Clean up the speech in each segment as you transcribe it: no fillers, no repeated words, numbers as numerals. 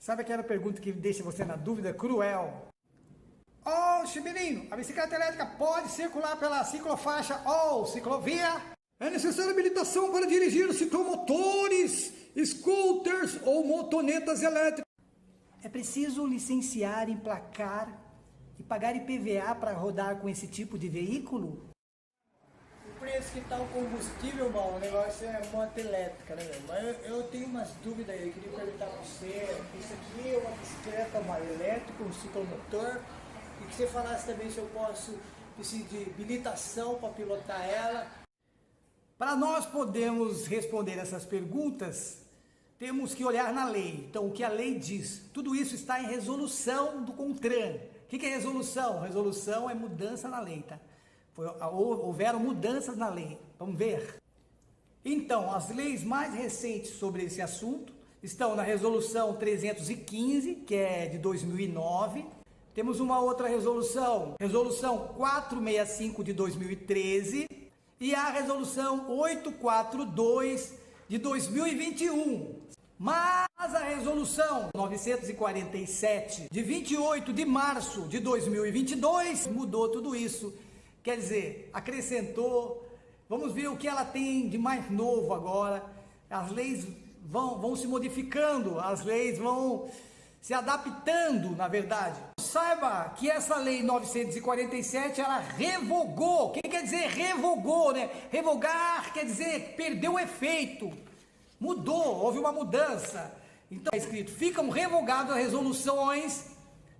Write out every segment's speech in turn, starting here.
Sabe aquela pergunta que deixa você na dúvida cruel? Ô, Chibirinho, a bicicleta elétrica pode circular pela ciclofaixa ou ciclovia? É necessária habilitação para dirigir ciclomotores, scooters ou motonetas elétricas. É preciso licenciar, emplacar e pagar IPVA para rodar com esse tipo de veículo? O preço que está o combustível, bom, o negócio é moto elétrica, né, velho? Mas eu tenho umas dúvidas aí, eu queria perguntar para você. Isso aqui é uma bicicleta elétrica, um ciclomotor, e que você falasse também se eu posso precisar de habilitação para pilotar ela. Para nós podermos responder essas perguntas, temos que olhar na lei. Então, o que a lei diz? Tudo isso está em resolução do CONTRAN. O que é resolução? Resolução é mudança na lei, tá? Houveram mudanças na lei. Vamos ver? Então, as leis mais recentes sobre esse assunto estão na Resolução 315, que é de 2009. Temos uma outra resolução, Resolução 465 de 2013 e a Resolução 842 de 2021. Mas a Resolução 947 de 28 de março de 2022 mudou tudo isso. Quer dizer, acrescentou. Vamos ver o que ela tem de mais novo agora. As leis vão se modificando, as leis vão se adaptando, na verdade. Saiba que essa lei 947, ela revogou. O que quer dizer revogou, né? Revogar quer dizer perdeu o efeito. Mudou, houve uma mudança. Então é escrito, ficam revogadas as resoluções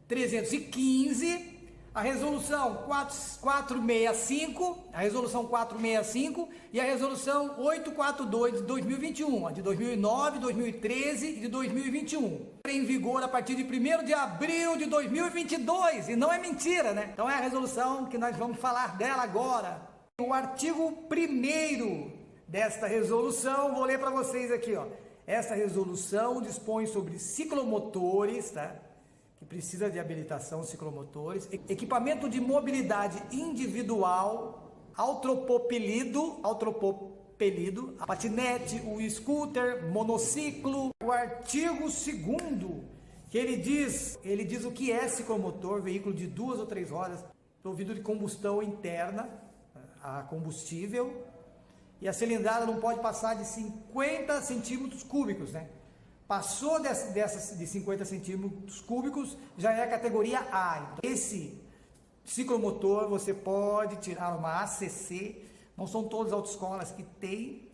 315, a resolução 465, a resolução 465 e a resolução 842 de 2021, a de 2009, 2013 e de 2021. Em vigor a partir de 1º de abril de 2022, e não é mentira, né? Então é a resolução que nós vamos falar dela agora. O artigo 1º desta resolução, vou ler para vocês aqui, ó. Esta resolução dispõe sobre ciclomotores, tá? Que precisa de habilitação, ciclomotores, equipamento de mobilidade individual, autopropelido, a patinete, o scooter, monociclo. O artigo 2º, que ele diz o que é ciclomotor, veículo de 2 ou 3 rodas, provido de combustão interna, a combustível, e a cilindrada não pode passar de 50 centímetros cúbicos, né? Passou de 50 centímetros cúbicos, já é a categoria A. Então, esse ciclomotor você pode tirar uma ACC, não são todas as autoescolas que tem,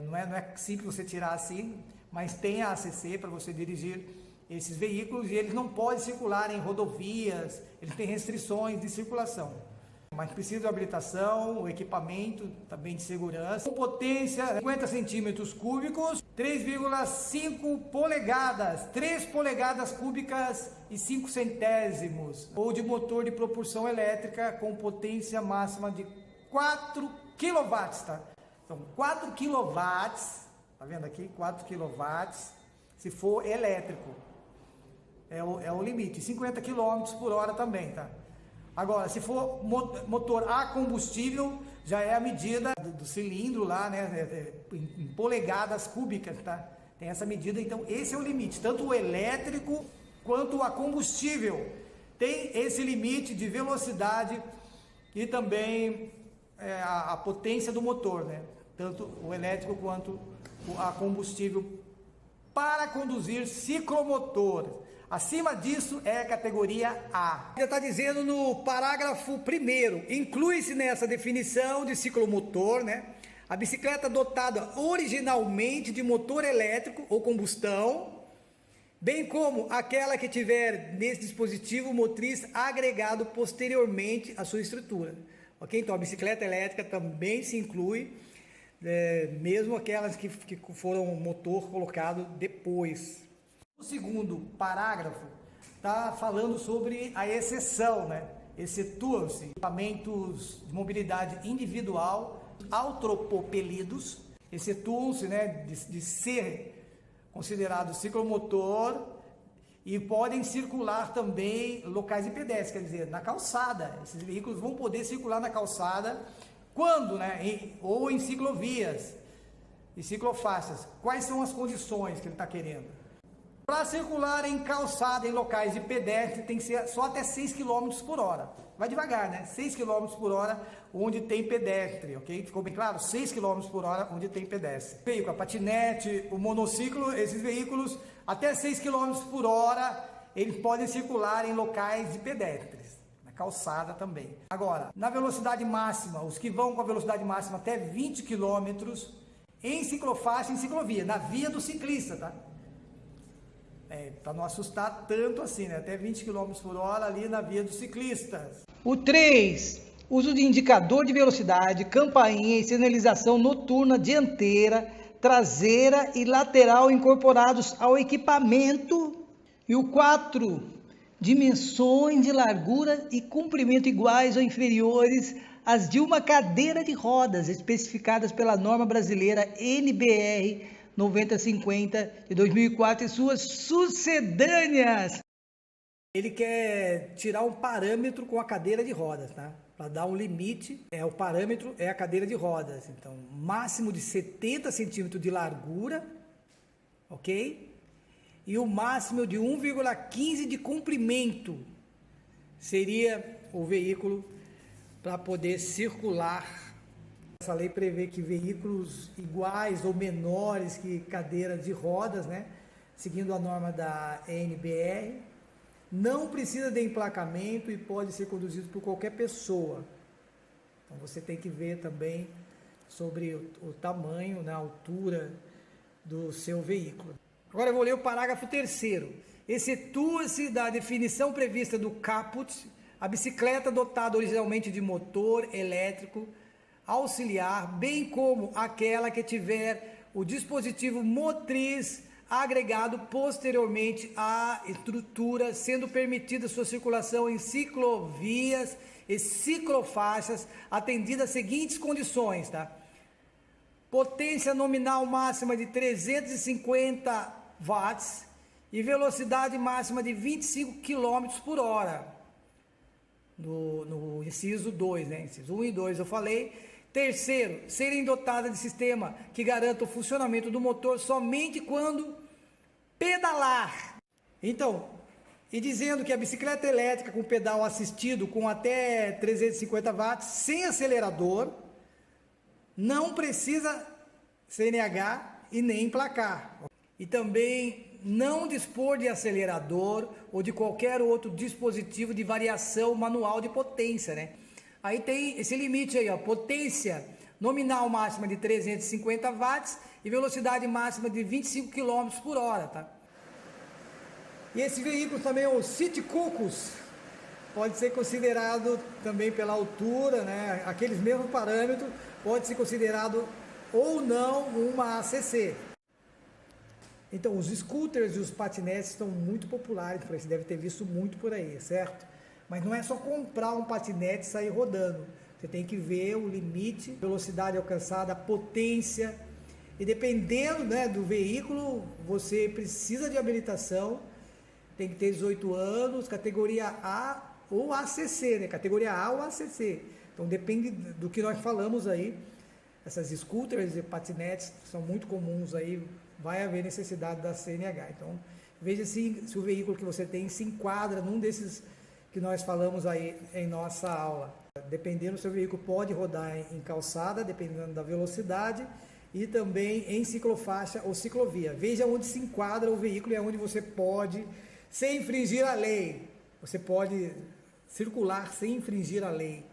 não é simples você tirar assim, mas tem a ACC para você dirigir esses veículos e eles não podem circular em rodovias, eles têm restrições de circulação. Mas precisa de habilitação, o equipamento também de segurança. Com potência 50 centímetros cúbicos, 3,5 polegadas, 3 polegadas cúbicas e 5 centésimos. Ou de motor de propulsão elétrica com potência máxima de 4 kW, tá? Então 4 kW, tá vendo aqui? 4 kW, se for elétrico. É o limite, 50 km por hora também, tá? Agora, se for motor a combustível, já é a medida do cilindro lá, né, em polegadas cúbicas, tá? Tem essa medida, então esse é o limite, tanto o elétrico quanto a combustível. Tem esse limite de velocidade e também a potência do motor, né? Tanto o elétrico quanto a combustível para conduzir ciclomotor. Acima disso é a categoria A. Já está dizendo no parágrafo 1º, inclui-se nessa definição de ciclomotor, né, a bicicleta dotada originalmente de motor elétrico ou combustão, bem como aquela que tiver nesse dispositivo motriz agregado posteriormente à sua estrutura. Ok? Então a bicicleta elétrica também se inclui, mesmo aquelas que foram motor colocado depois. O segundo parágrafo está falando sobre a exceção, né? Excetuam-se equipamentos de mobilidade individual, autopropelidos, excetuam-se, né, de ser considerado ciclomotor e podem circular também locais de pedestres, quer dizer, na calçada. Esses veículos vão poder circular na calçada quando, né, ou em ciclovias e ciclofaixas. Quais são as condições que ele está querendo? Para circular em calçada, em locais de pedestre, tem que ser só até 6 km por hora. Vai devagar, né? 6 km por hora onde tem pedestre, ok? Ficou bem claro? 6 km por hora onde tem pedestre. Veículo, a patinete, o monociclo, esses veículos, até 6 km por hora, eles podem circular em locais de pedestres. Na calçada também. Agora, na velocidade máxima, os que vão com a velocidade máxima até 20 km em ciclofaixa e em ciclovia, na via do ciclista, tá? Para não assustar tanto assim, né? Até 20 km por hora ali na via dos ciclistas. O 3, uso de indicador de velocidade, campainha e sinalização noturna dianteira, traseira e lateral incorporados ao equipamento. E o 4, dimensões de largura e comprimento iguais ou inferiores às de uma cadeira de rodas, especificadas pela norma brasileira NBR 9050 de 2004 e suas sucedâneas. Ele quer tirar um parâmetro com a cadeira de rodas, tá? Para dar um limite, o parâmetro é a cadeira de rodas. Então, máximo de 70 centímetros de largura, ok? E o máximo de 1,15 de comprimento seria o veículo para poder circular. Essa lei prevê que veículos iguais ou menores que cadeiras de rodas, né, seguindo a norma da NBR, não precisa de emplacamento e pode ser conduzido por qualquer pessoa. Então você tem que ver também sobre o tamanho, né, a altura do seu veículo. Agora eu vou ler o parágrafo 3º. Excetua-se da definição prevista do caput, a bicicleta dotada originalmente de motor elétrico auxiliar, bem como aquela que tiver o dispositivo motriz agregado posteriormente à estrutura, sendo permitida sua circulação em ciclovias e ciclofaixas, atendida às seguintes condições, tá? Potência nominal máxima de 350 watts e velocidade máxima de 25 km por hora. No inciso 2, né? Inciso 1 e 2 eu falei. Terceiro, serem dotadas de sistema que garanta o funcionamento do motor somente quando pedalar. Então, e dizendo que a bicicleta elétrica com pedal assistido com até 350 watts, sem acelerador, não precisa CNH e nem emplacar. E também não dispor de acelerador ou de qualquer outro dispositivo de variação manual de potência, né? Aí tem esse limite aí, ó, potência nominal máxima de 350 watts e velocidade máxima de 25 km por hora, tá? E esse veículo também, o City Cucus, pode ser considerado também pela altura, né? Aqueles mesmos parâmetros, pode ser considerado ou não uma ACC. Então, os scooters e os patinetes estão muito populares, você deve ter visto muito por aí, certo? Mas não é só comprar um patinete e sair rodando. Você tem que ver o limite, velocidade alcançada, potência. E dependendo, né, do veículo, você precisa de habilitação. Tem que ter 18 anos, categoria A ou ACC, né? Categoria A ou ACC. Então depende do que nós falamos aí. Essas scooters e patinetes são muito comuns aí. Vai haver necessidade da CNH. Então veja se o veículo que você tem se enquadra num desses que nós falamos aí em nossa aula. Dependendo do seu veículo, pode rodar em calçada, dependendo da velocidade, e também em ciclofaixa ou ciclovia. Veja onde se enquadra o veículo e onde você pode, sem infringir a lei. Você pode circular sem infringir a lei.